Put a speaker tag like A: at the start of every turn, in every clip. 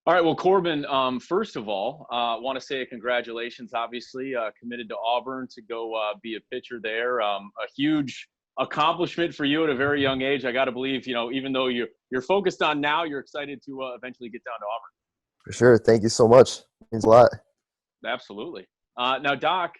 A: All right. Well, Corbin, first of all, want to say congratulations, obviously, committed to Auburn to go be a pitcher there. A huge accomplishment for you at a very young age. I got to believe, even though you're focused on now, you're excited to eventually get down to Auburn.
B: For sure. Thank you so much. It means a lot.
A: Absolutely. Now, Doc,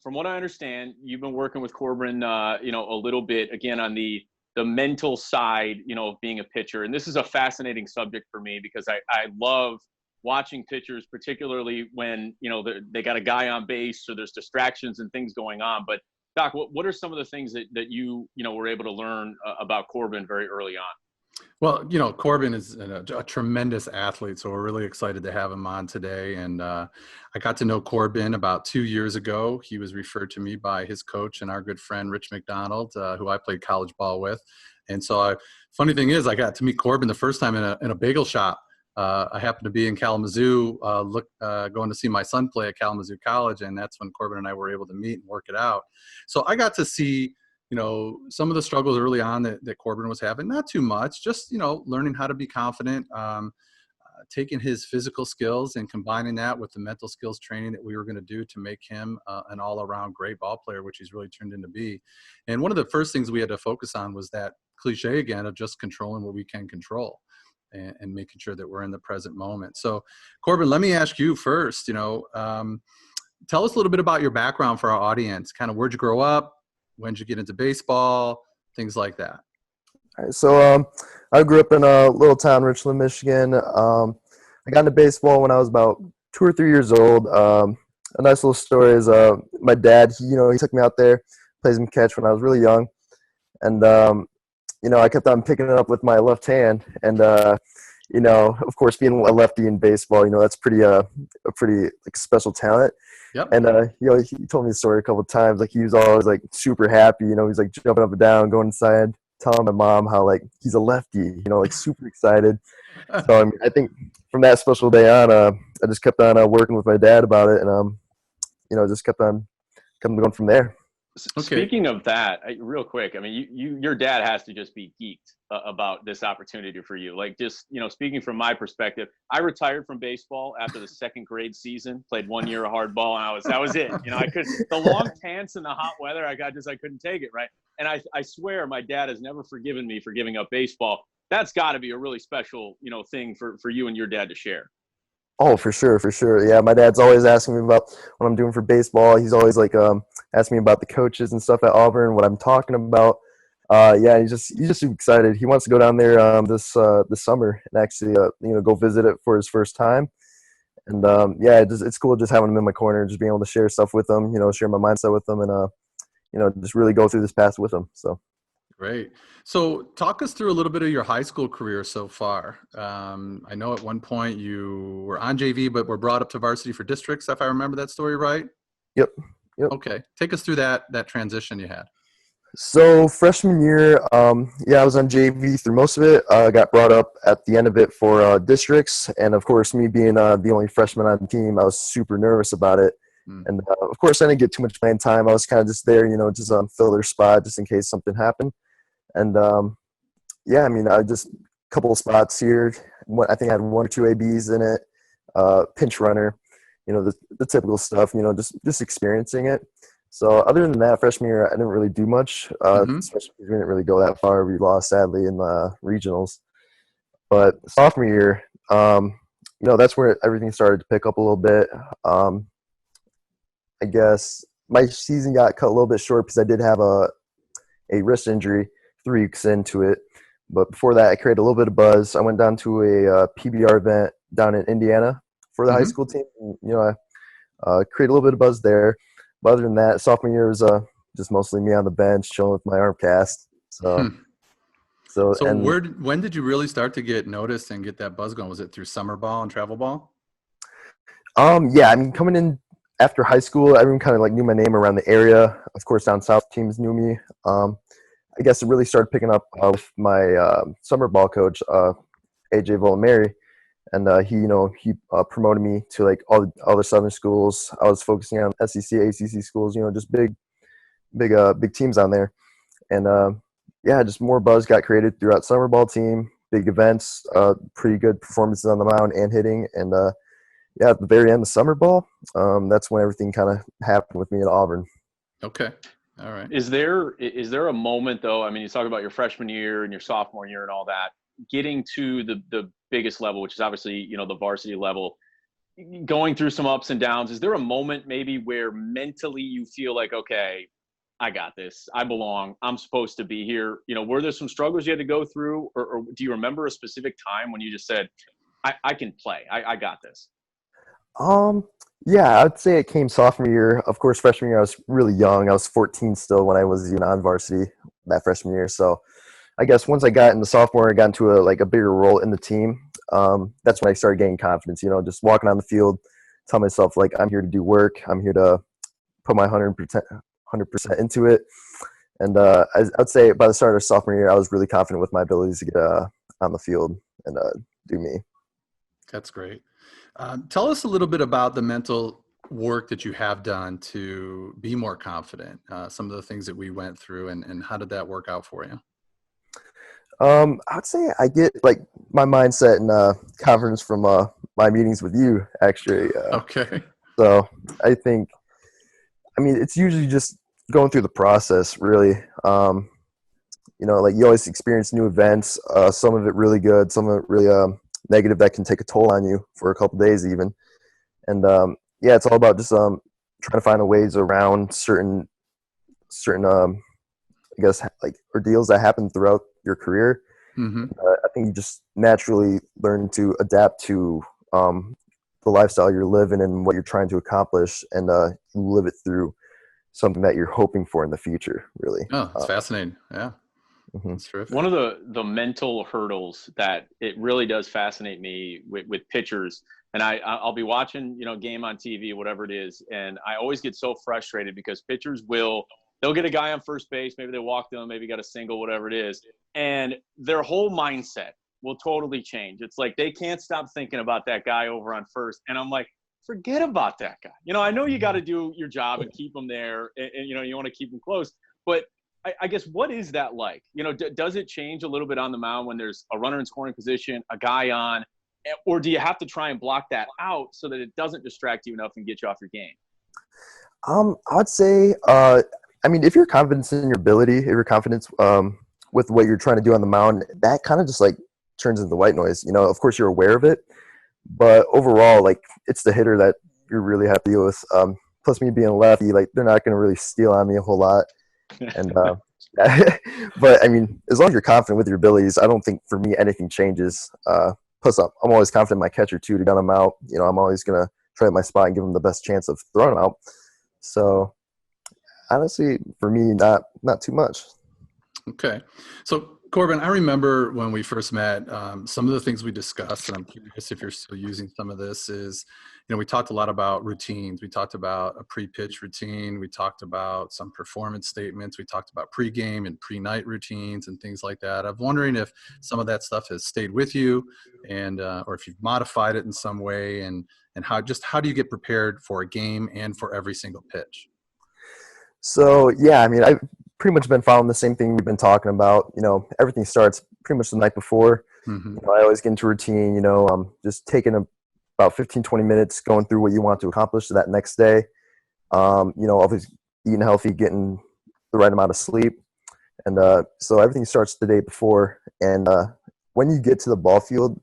A: from what I understand, you've been working with Corbin, a little bit, again, on the mental side, of being a pitcher. And this is a fascinating subject for me because I love watching pitchers, particularly when, they got a guy on base or there's distractions and things going on. But Doc, what are some of the things that you were able to learn about Corbin very early on?
C: Well, Korbin is a tremendous athlete, so we're really excited to have him on today. And I got to know Korbin about 2 years ago. He was referred to me by his coach and our good friend, Rich McDonald, who I played college ball with. And so funny thing is, I got to meet Korbin the first time in a bagel shop. I happened to be in Kalamazoo, going to see my son play at Kalamazoo College, and that's when Korbin and I were able to meet and work it out. So I got to see some of the struggles early on that Korbin was having, not too much, just, learning how to be confident, taking his physical skills and combining that with the mental skills training that we were going to do to make him an all-around great ball player, which he's really turned into be. And one of the first things we had to focus on was that cliche again of just controlling what we can control and making sure that we're in the present moment. So Korbin, let me ask you first, tell us a little bit about your background for our audience. Kind of where'd you grow up? When did you get into baseball? Things like that.
B: All right, so I grew up in a little town, Richland, Michigan. I got into baseball when I was about 2 or 3 years old. A nice little story is my dad, he took me out there, played some catch when I was really young. And, I kept on picking it up with my left hand. And, of course, being a lefty in baseball, that's a pretty special talent.
C: Yep.
B: And, he told me the story a couple of times. Like, he was always, super happy. He's, jumping up and down, going inside, telling my mom how, he's a lefty, super excited. So, I think from that special day on, I just kept on working with my dad about it and, just kept on going from there.
A: Okay. Speaking of that, real quick, your dad has to just be geeked about this opportunity for you. Speaking from my perspective, I retired from baseball after the second grade season, played 1 year of hardball, and that was it. The long pants and the hot weather, I couldn't take it, right? And I swear my dad has never forgiven me for giving up baseball. That's got to be a really special, thing for you and your dad to share.
B: Oh, for sure, for sure. Yeah, my dad's always asking me about what I'm doing for baseball. He's always asking me about the coaches and stuff at Auburn, what I'm talking about. Yeah, he's just super excited. He wants to go down there this summer and actually go visit it for his first time. And yeah, it's cool just having him in my corner, just being able to share stuff with him, share my mindset with him, and just really go through this path with him. So.
C: Great. So talk us through a little bit of your high school career so far. I know at one point you were on JV, but were brought up to varsity for districts, if I remember that story right.
B: Yep.
C: Okay. Take us through that transition you had.
B: So freshman year, I was on JV through most of it. I got brought up at the end of it for districts. And of course, me being the only freshman on the team, I was super nervous about it. And of course, I didn't get too much playing time. I was kind of just there, just fill their spot just in case something happened. And I just a couple of spots here. I think I had 1 or 2 ABs in it, pinch runner, the typical stuff, just experiencing it. So other than that, freshman year, I didn't really do much, especially because we didn't really go that far. We lost, sadly, in the regionals. But sophomore year, that's where everything started to pick up a little bit. I guess my season got cut a little bit short because I did have a wrist injury 3 weeks into it. But before that, I created a little bit of buzz. I went down to a PBR event down in Indiana for the high school team. And, I created a little bit of buzz there. But other than that, sophomore year was just mostly me on the bench, chilling with my arm cast. So
C: when did you really start to get noticed and get that buzz going? Was it through summer ball and travel ball?
B: Yeah, coming in after high school, everyone kind of knew my name around the area. Of course, down south teams knew me. I guess it really started picking up with my summer ball coach, AJ Volameri, and he promoted me to all the southern schools. I was focusing on SEC, ACC schools, just big teams on there, and just more buzz got created throughout summer ball team. big events, pretty good performances on the mound and hitting. And yeah, at the very end of summer ball, that's when everything kind of happened with me at Auburn.
C: Okay. All right.
A: Is there a moment though? I mean, you talk about your freshman year and your sophomore year and all that, getting to the biggest level, which is obviously, the varsity level, going through some ups and downs. Is there a moment maybe where mentally you feel like, okay, I got this, I belong, I'm supposed to be here? Were there some struggles you had to go through, or do you remember a specific time when you just said, I can play, I got this?
B: Yeah, I'd say it came sophomore year. Of course, freshman year I was really young. I was 14 still when I was on varsity that freshman year. So I guess once I got into sophomore, I got into a bigger role in the team. That's when I started getting confidence. Just walking on the field, tell myself like I'm here to do work. I'm here to put my 100% into it. And I'd say by the start of sophomore year, I was really confident with my abilities to get on the field and do me.
C: That's great. Tell us a little bit about the mental work that you have done to be more confident, some of the things that we went through, and how did that work out for you?
B: I'd say I get my mindset and confidence from my meetings with you, actually.
C: Okay.
B: So I think, it's usually just going through the process, really. You always experience new events, some of it really good, some of it really negative that can take a toll on you for a couple days even. And yeah, it's all about just trying to find ways around certain I guess ordeals that happen throughout your career.
C: Mm-hmm.
B: I think you just naturally learn to adapt to the lifestyle you're living and what you're trying to accomplish, and you live it through something that you're hoping for in the future, really.
C: Oh, that's fascinating. Yeah.
B: Mm-hmm.
C: That's terrific.
A: One of the mental hurdles that it really does fascinate me with pitchers, and I'll be watching, game on TV, whatever it is, and I always get so frustrated because pitchers they'll get a guy on first base, maybe they walk them, maybe got a single, whatever it is, and their whole mindset will totally change. It's like they can't stop thinking about that guy over on first, and I'm like, forget about that guy. I know you got to do your job and keep him there, and you want to keep him close, but I guess what is that like? Does it change a little bit on the mound when there's a runner in scoring position, a guy on, or do you have to try and block that out so that it doesn't distract you enough and get you off your game?
B: I'd say, if you're confident in your ability, if you're confident with what you're trying to do on the mound, that kind of just turns into white noise. Of course you're aware of it, but overall, it's the hitter that you really have to deal with. Plus me being a lefty, they're not going to really steal on me a whole lot. And but as long as you're confident with your abilities, I don't think for me anything changes. Plus I'm always confident in my catcher too to gun him out. I'm always going to try at my spot and give him the best chance of throwing him out. So honestly, for me, not too much.
C: Okay. So Korbin, I remember when we first met, some of the things we discussed, and I'm curious if you're still using some of this, is, we talked a lot about routines. We talked about a pre-pitch routine. We talked about some performance statements. We talked about pregame and pre-night routines and things like that. I'm wondering if some of that stuff has stayed with you, and or if you've modified it in some way, and how do you get prepared for a game and for every single pitch?
B: So yeah, I've pretty much been following the same thing we've been talking about. Everything starts pretty much the night before.
C: Mm-hmm.
B: I always get into routine, just taking about 15-20 minutes going through what you want to accomplish that next day. Always eating healthy, getting the right amount of sleep. And so everything starts the day before. And when you get to the ball field,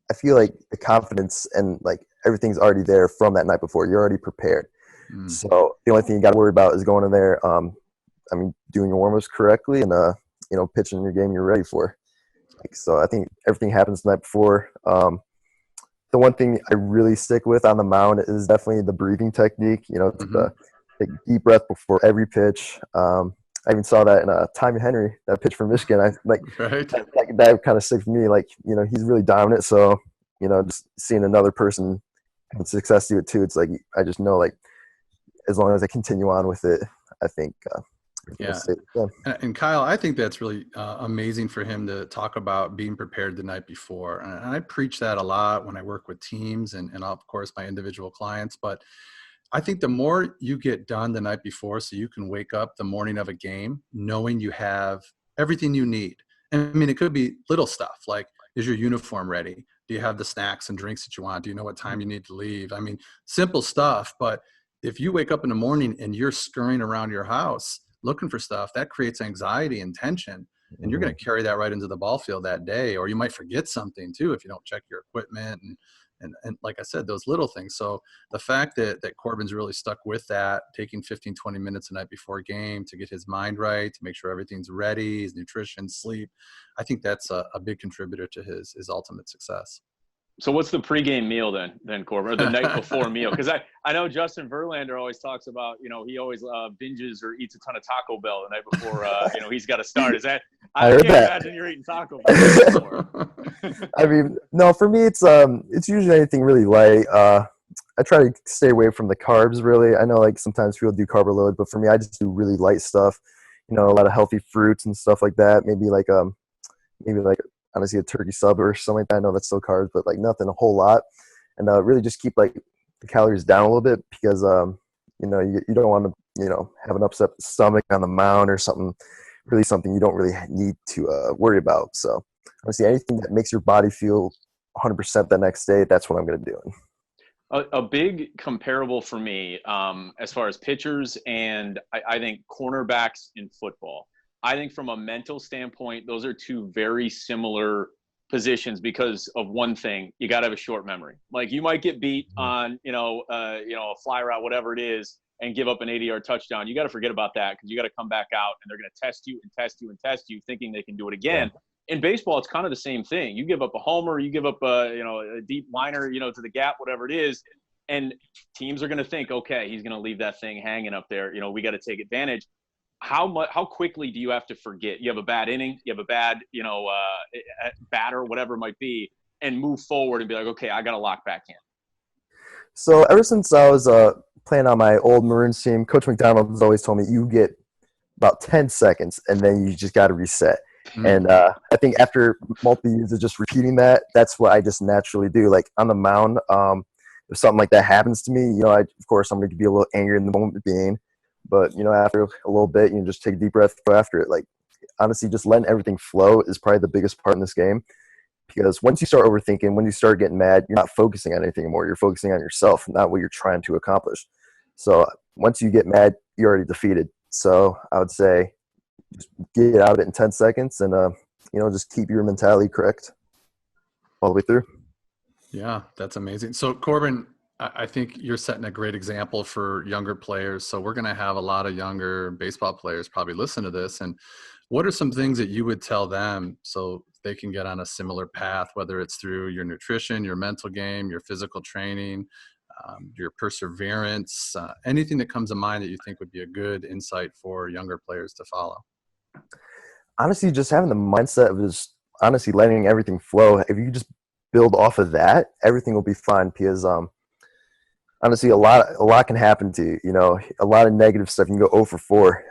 B: I feel like the confidence and everything's already there from that night before. You're already prepared. Mm. So the only thing you got to worry about is going in there, doing your warm-ups correctly and, pitching your game you're ready for. So I think everything happens the night before. The one thing I really stick with on the mound is definitely the breathing technique,
C: Mm-hmm.
B: Take a deep breath before every pitch. I even saw that in Tommy Henry, that pitch from Michigan.
C: Right.
B: That kind of sticks with me. He's really dominant. So, just seeing another person have success do it too, it's I just know as long as I continue on with it, I think
C: yeah. And Kyle, I think that's really amazing for him to talk about being prepared the night before. And I preach that a lot when I work with teams and of course my individual clients. But I think the more you get done the night before, so you can wake up the morning of a game knowing you have everything you need. And it could be little stuff like, Is your uniform ready? Do you have the snacks and drinks that you want? Do you know what time you need to leave? I mean, simple stuff, but if you wake up in the morning and you're scurrying around your house looking for stuff, that creates anxiety and tension. And you're going to carry that right into the ball field that day, or you might forget something too if you don't check your equipment and like I said, those little things. So the fact that Korbin's really stuck with that, taking 15, 20 minutes the night before a game to get his mind right, to make sure everything's ready, his nutrition, sleep, I think that's a big contributor to his ultimate success.
A: So what's the pregame meal then, Corbin, or the night before meal? Because I know Justin Verlander always talks about, he always binges or eats a ton of Taco Bell the night before, he's got to start. Is that – I can't imagine you're eating Taco Bell anymore.
B: I mean, no, for me it's usually anything really light. I try to stay away from the carbs, really. I know, like, sometimes people do carb load, but for me, I just do really light stuff. A lot of healthy fruits and stuff like that. Maybe like honestly a turkey sub or something like that. I know that's still carbs, but like nothing a whole lot. And really just keep like the calories down a little bit because you don't want to have an upset stomach on the mound or something you don't really need to worry about. So honestly, anything that makes your body feel 100% the next day, that's what I'm going to do.
A: A big comparable for me as far as pitchers and I think cornerbacks in football. I think from a mental standpoint, those are two very similar positions because of one thing. You got to have a short memory. Like, you might get beat on, a fly route, whatever it is, and give up an 80-yard touchdown. You got to forget about that because you got to come back out and they're going to test you and test you and test you, thinking they can do it again. Yeah. In baseball, it's kind of the same thing. You give up a homer, you give up a deep liner, to the gap, whatever it is, and teams are going to think, okay, he's going to leave that thing hanging up there. We got to take advantage. How quickly do you have to forget? You have a bad inning, you have a bad, batter, whatever it might be, and move forward and be like, okay, I got to lock back in.
B: So ever since I was playing on my old Maroons team, Coach McDonald has always told me you get about 10 seconds and then you just got to reset. Mm-hmm. And I think after multiple years of just repeating that, that's what I just naturally do. Like on the mound, if something like that happens to me, of course I'm going to be a little angry in the moment being. But, after a little bit, you just take a deep breath, go after it. Like, honestly, just letting everything flow is probably the biggest part in this game. Because once you start overthinking, when you start getting mad, you're not focusing on anything anymore. You're focusing on yourself, not what you're trying to accomplish. So once you get mad, you're already defeated. So I would say just get out of it in 10 seconds and, just keep your mentality correct all the way through.
C: Yeah, that's amazing. So, Korbin, I think you're setting a great example for younger players. So we're going to have a lot of younger baseball players probably listen to this. And what are some things that you would tell them so they can get on a similar path, whether it's through your nutrition, your mental game, your physical training, your perseverance, anything that comes to mind that you think would be a good insight for younger players to follow?
B: Honestly, just having the mindset of just honestly letting everything flow. If you just build off of that, everything will be fine because honestly, a lot can happen to you. A lot of negative stuff. You can go 0 for 4.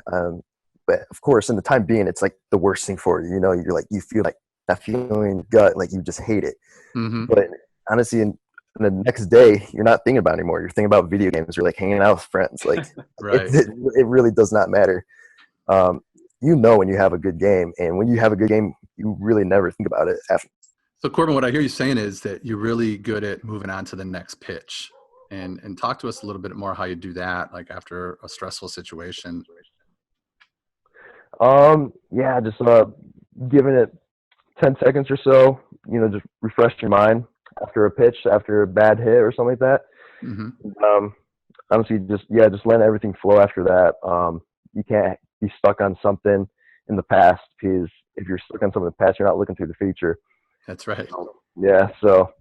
B: But of course, in the time being, it's like the worst thing for you. You're like, you feel like that feeling in your gut, like you just hate it. Mm-hmm. But honestly, in the next day, you're not thinking about it anymore. You're thinking about video games. You're like hanging out with friends. Like,
C: right.
B: it really does not matter. When you have a good game, and when you have a good game, you really never think about it after.
C: So, Korbin, what I hear you saying is that you're really good at moving on to the next pitch. And talk to us a little bit more how you do that, like after a stressful situation.
B: Just giving it 10 seconds or so, just refresh your mind after a pitch, after a bad hit or something like that. Mm-hmm. Honestly, just letting everything flow after that. You can't be stuck on something in the past because if you're stuck on something in the past, you're not looking to the future.
C: That's right.
B: So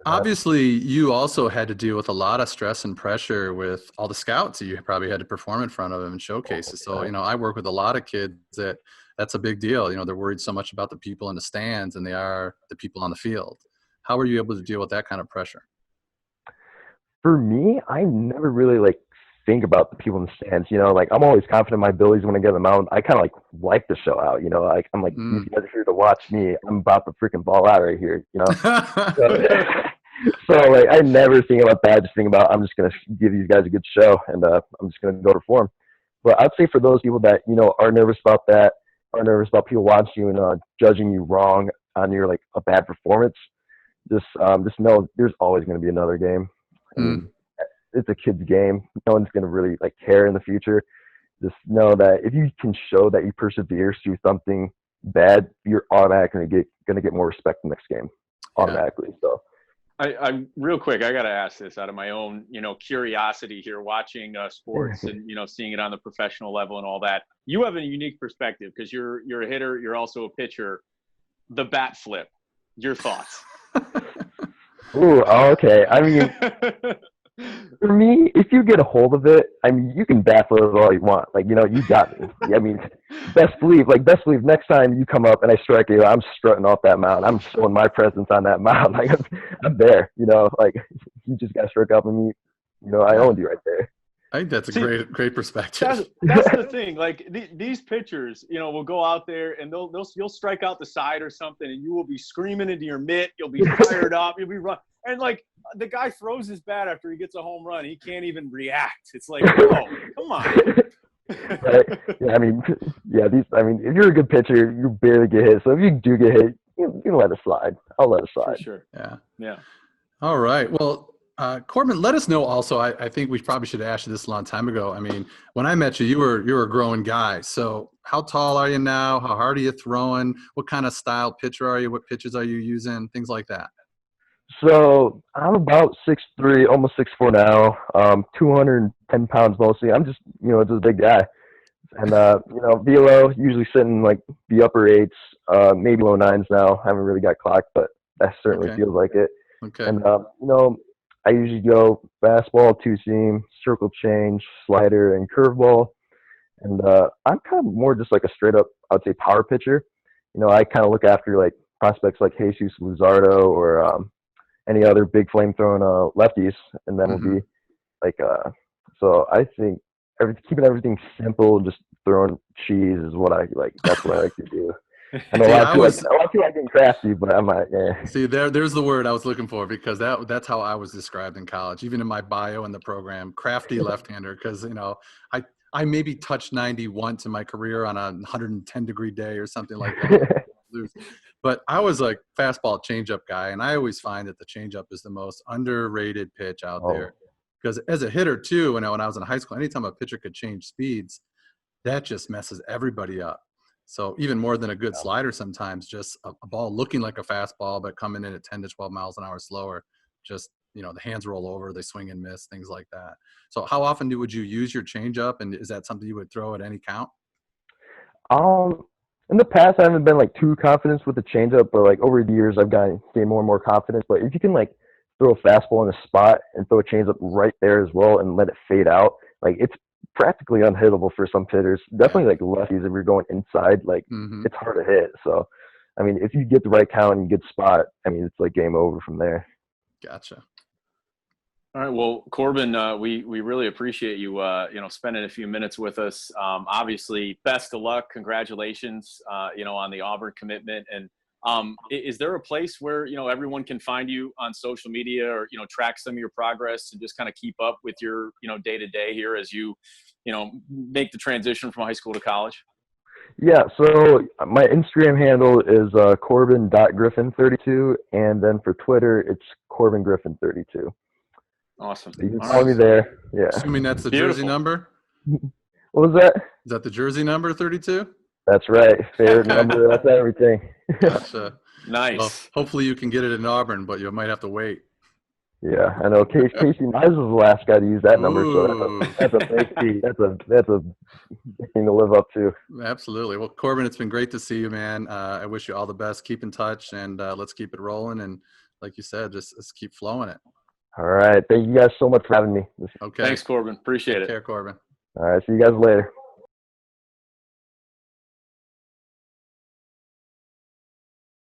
C: obviously you also had to deal with a lot of stress and pressure with all the scouts that you probably had to perform in front of them and showcases. So, I work with a lot of kids that's a big deal. They're worried so much about the people in the stands than they are the people on the field. How were you able to deal with that kind of pressure?
B: For me, I never really think about the people in the stands. I'm always confident in my abilities when I get on the mound. I kind of like to show out. I'm like, you guys are here to watch me. I'm about to freaking ball out right here. So I never think about that. I just think about I'm just gonna give these guys a good show, and I'm just gonna go perform. But I'd say for those people that are nervous about that, are nervous about people watching you and judging you wrong, on your like a bad performance, just know there's always going to be another game. I mean, it's a kid's game. No one's going to really like care in the future. Just know that if you can show that you persevere through something bad, you're automatically going to get more respect the next game, automatically. So.
A: I real quick, I got to ask this out of my own, curiosity here, watching sports and, seeing it on the professional level and all that. You have a unique perspective because you're a hitter. You're also a pitcher. The bat flip, your thoughts?
B: Ooh, okay. I mean, for me, if you get a hold of it, I mean, you can bat flip all you want. Like, you got me. I mean, best believe next time you come up and I strike you, I'm strutting off that mound. I'm showing my presence on that mound. Like, I'm there, like, you just got to strike up and I owned you right there.
C: I think that's a great perspective.
A: That's the thing. Like these pitchers, will go out there and you'll strike out the side or something, and you will be screaming into your mitt. You'll be fired up. You'll be run, and like the guy throws his bat after he gets a home run. He can't even react. It's like, oh, come on.
B: Right. Yeah, I mean, if you're a good pitcher, you barely get hit. So if you do get hit, you can let it slide. I'll let it slide.
A: For sure.
C: Yeah. All right. Well, Korbin, let us know also. I think we probably should have asked you this a long time ago. I mean, when I met you, you were a growing guy. So how tall are you now? How hard are you throwing? What kind of style pitcher are you? What pitches are you using? Things like that.
B: So I'm about 6'3", almost 6'4" now. 210 pounds mostly. I'm just just a big guy. And velo usually sitting like the upper 8s, maybe low 9s now. Haven't really got clocked, but that certainly feels like it.
C: Okay.
B: And I usually go fastball, two-seam, circle change, slider, and curveball. And I'm kind of more just like a straight-up, I would say, power pitcher. I kind of look after like prospects like Jesus Luzardo or any other big flame-throwing lefties, and then it'll be like so I think keeping everything simple, just throwing cheese is what I like. That's what I like to do. I know a lot of people like getting crafty, but I'm like, yeah.
C: See, there's the word I was looking for, because that's how I was described in college, even in my bio in the program, crafty left-hander, because, I maybe touched 90 once in my career on a 110-degree day or something like that. But I was like fastball changeup guy, and I always find that the changeup is the most underrated pitch out there. Because as a hitter too, when I was in high school, anytime a pitcher could change speeds, that just messes everybody up. So even more than a good slider sometimes, just a ball looking like a fastball but coming in at 10 to 12 miles an hour slower, just, the hands roll over, they swing and miss, things like that. So how often would you use your changeup, and is that something you would throw at any count?
B: In the past, I haven't been like too confident with the changeup, but like over the years, I've gained more and more confidence. But if you can like throw a fastball in a spot and throw a changeup right there as well and let it fade out, like it's practically unhittable for some hitters. Definitely like lefties, if you're going inside, like it's hard to hit. So, I mean, if you get the right count and good spot, I mean, it's like game over from there.
C: Gotcha.
A: All right. Well, Korbin, we really appreciate you, spending a few minutes with us. Obviously, best of luck. Congratulations, on the Auburn commitment. And is there a place where, everyone can find you on social media or, track some of your progress and just kind of keep up with your, day-to-day here as you, make the transition from high school to college?
B: Yeah. So my Instagram handle is Korbin.Griffin32. And then for Twitter, it's Korbin Griffin32.
A: Awesome.
B: So you can follow me there. Yeah.
C: Assuming that's the jersey number?
B: What was that?
C: Is that the jersey number, 32?
B: That's right. Favorite number. That's everything.
C: Gotcha.
A: Nice.
C: Well, hopefully you can get it in Auburn, but you might have to wait.
B: Yeah, I know. Casey Mize was the last guy to use that number, so that's a big feat. That's a thing to live up to.
C: Absolutely. Well, Korbin, it's been great to see you, man. I wish you all the best. Keep in touch, and let's keep it rolling. And like you said, just let's keep flowing it.
B: All right. Thank you guys so much for having me.
C: Okay.
A: Thanks, Korbin. Appreciate it.
C: Take care, Korbin.
B: All right. See you guys later.